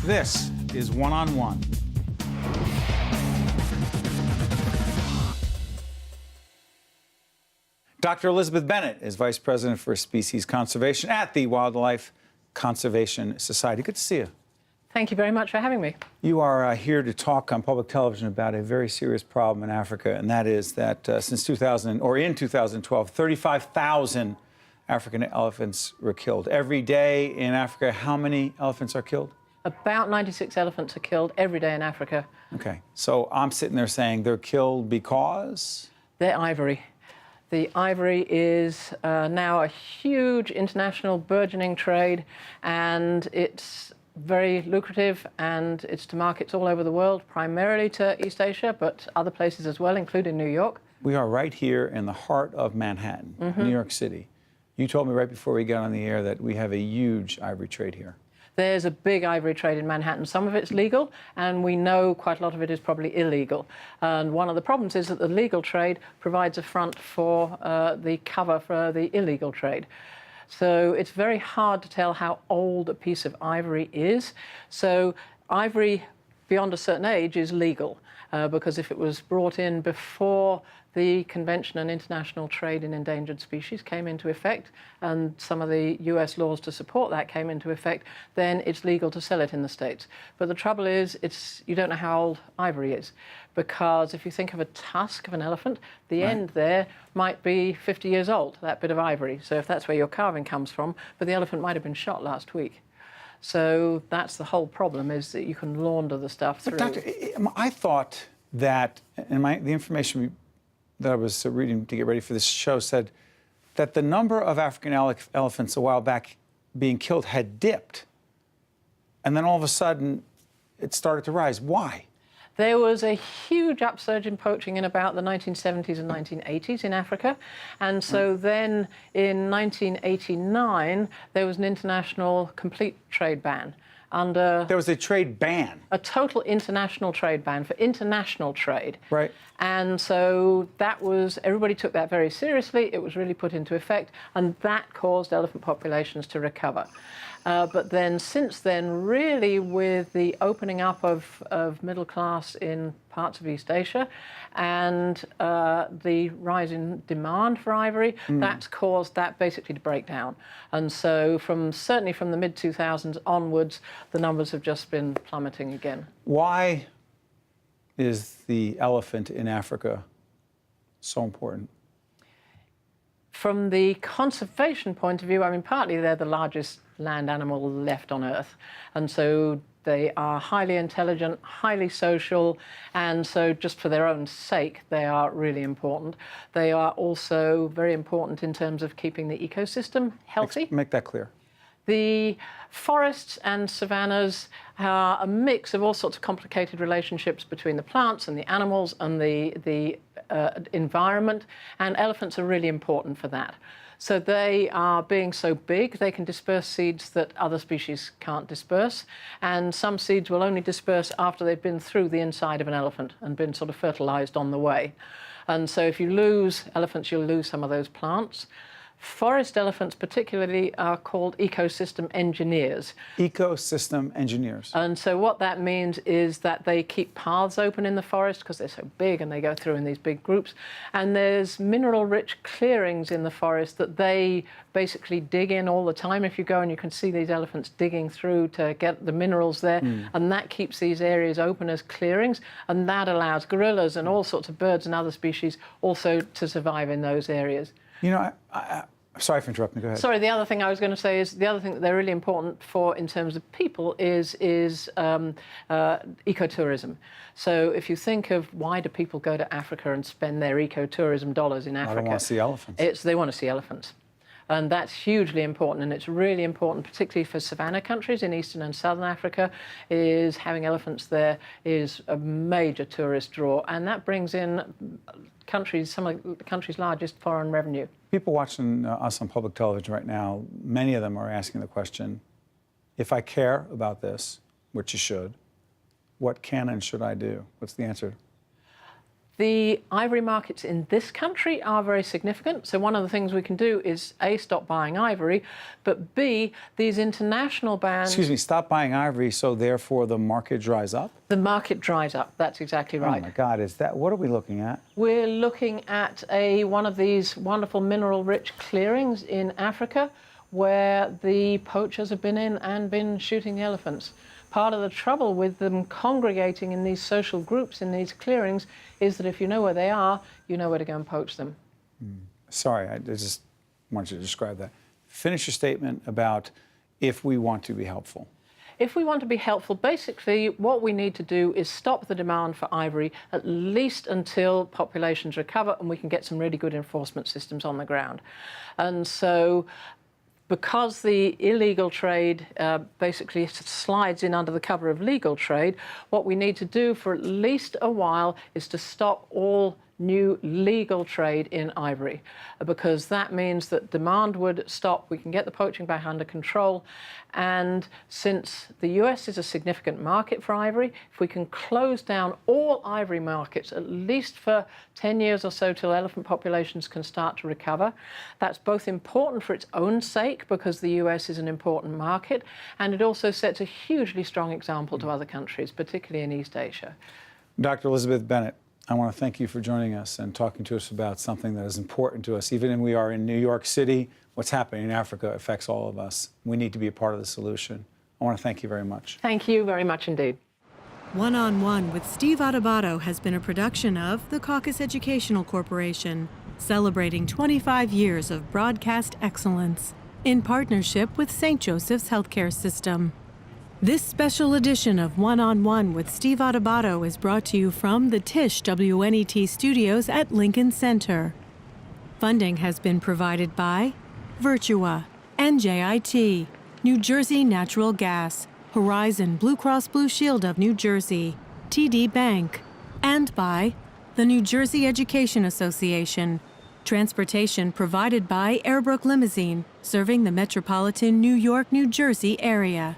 This is One-on-One. Dr. Elizabeth Bennett is Vice President for Species Conservation at the Wildlife Conservation Society. Good to see you. Thank you very much for having me. You are here to talk on public television about a very serious problem in Africa, and that is that since 2012, 35,000 African elephants were killed. Every day in Africa, how many elephants are killed? About 96 elephants are killed every day in Africa. Okay, so I'm sitting there saying they're killed because? They're ivory. The ivory is now a huge international burgeoning trade, and it's very lucrative, and it's to markets all over the world, primarily to East Asia, but other places as well, including New York. We are right here in the heart of Manhattan, New York City. You told me right before we got on the air that we have a huge ivory trade here. There's a big ivory trade in Manhattan. Some of it's legal, and we know quite a lot of it is probably illegal. And one of the problems is that the legal trade provides a front for the cover for the illegal trade. So it's very hard to tell how old a piece of ivory is. So ivory beyond a certain age is legal, because if it was brought in before the Convention on International Trade in Endangered Species came into effect, and some of the US laws to support that came into effect, then it's legal to sell it in the States. But the trouble is, you don't know how old ivory is, because if you think of a tusk of an elephant, the end there might be 50 years old, that bit of ivory. So if that's where your carving comes from, but the elephant might have been shot last week. So that's the whole problem, is that you can launder the stuff through. But Doctor, I thought that, and the information that I was reading to get ready for this show said that the number of African elephants a while back being killed had dipped, and then all of a sudden it started to rise. Why? There was a huge upsurge in poaching in about the 1970s and 1980s in Africa. And so then in 1989, there was an international complete trade ban. There was a trade ban. A total international trade ban for international trade. Right. And so that was, everybody took that very seriously. It was really put into effect, and that caused elephant populations to recover. But then since then, really with the opening up of middle class in parts of East Asia and the rise in demand for ivory, that's caused that basically to break down. And so certainly from the mid-2000s onwards, the numbers have just been plummeting again. Why is the elephant in Africa so important? From the conservation point of view, I mean, partly they're the largest land animal left on Earth. And so they are highly intelligent, highly social, and so just for their own sake, they are really important. They are also very important in terms of keeping the ecosystem healthy. Make that clear. The forests and savannas are a mix of all sorts of complicated relationships between the plants and the animals and the environment, and elephants are really important for that. So they are, being so big, they can disperse seeds that other species can't disperse, and some seeds will only disperse after they've been through the inside of an elephant and been sort of fertilized on the way. And so if you lose elephants, you'll lose some of those plants. Forest elephants particularly are called ecosystem engineers. Ecosystem engineers. And so what that means is that they keep paths open in the forest because they're so big and they go through in these big groups. And there's mineral-rich clearings in the forest that they basically dig in all the time. If you go and you can see these elephants digging through to get the minerals there, and that keeps these areas open as clearings, and that allows gorillas and all sorts of birds and other species also to survive in those areas. You know, sorry for interrupting. Go ahead. Sorry, the other thing I was going to say is the other thing that they're really important for in terms of people is ecotourism. So if you think of why do people go to Africa and spend their ecotourism dollars in Africa? I don't want to see elephants. They want to see elephants. And that's hugely important, and it's really important, particularly for savanna countries in Eastern and Southern Africa, is having elephants there is a major tourist draw, and that brings in some of the country's largest foreign revenue. People watching us on public television right now, many of them are asking the question, if I care about this, which you should, what can and should I do? What's the answer? The ivory markets in this country are very significant. So one of the things we can do is A, stop buying ivory, but B, these international bans... Excuse me, stop buying ivory, so therefore the market dries up? The market dries up, that's exactly right. Oh my God, what are we looking at? We're looking at one of these wonderful mineral-rich clearings in Africa where the poachers have been in and been shooting the elephants. Part of the trouble with them congregating in these social groups in these clearings is that if you know where they are, you know where to go and poach them. Sorry, I just want you to describe that. Finish your statement about if we want to be helpful. If we want to be helpful, basically what we need to do is stop the demand for ivory at least until populations recover and we can get some really good enforcement systems on the ground. And so because the illegal trade basically slides in under the cover of legal trade, what we need to do for at least a while is to stop all new legal trade in ivory, because that means that demand would stop, we can get the poaching back under control, and since the US is a significant market for ivory, if we can close down all ivory markets, at least for 10 years or so till elephant populations can start to recover, that's both important for its own sake, because the US is an important market, and it also sets a hugely strong example to other countries, particularly in East Asia. Dr. Elizabeth Bennett, I want to thank you for joining us and talking to us about something that is important to us. Even when we are in New York City, what's happening in Africa affects all of us. We need to be a part of the solution. I want to thank you very much. Thank you very much indeed. One-on-One with Steve Adubato has been a production of the Caucus Educational Corporation, celebrating 25 years of broadcast excellence in partnership with St. Joseph's Healthcare System. This special edition of One-on-One with Steve Adubato is brought to you from the Tisch WNET studios at Lincoln Center. Funding has been provided by Virtua, NJIT, New Jersey Natural Gas, Horizon Blue Cross Blue Shield of New Jersey, TD Bank, and by the New Jersey Education Association. Transportation provided by Airbrook Limousine, serving the metropolitan New York, New Jersey area.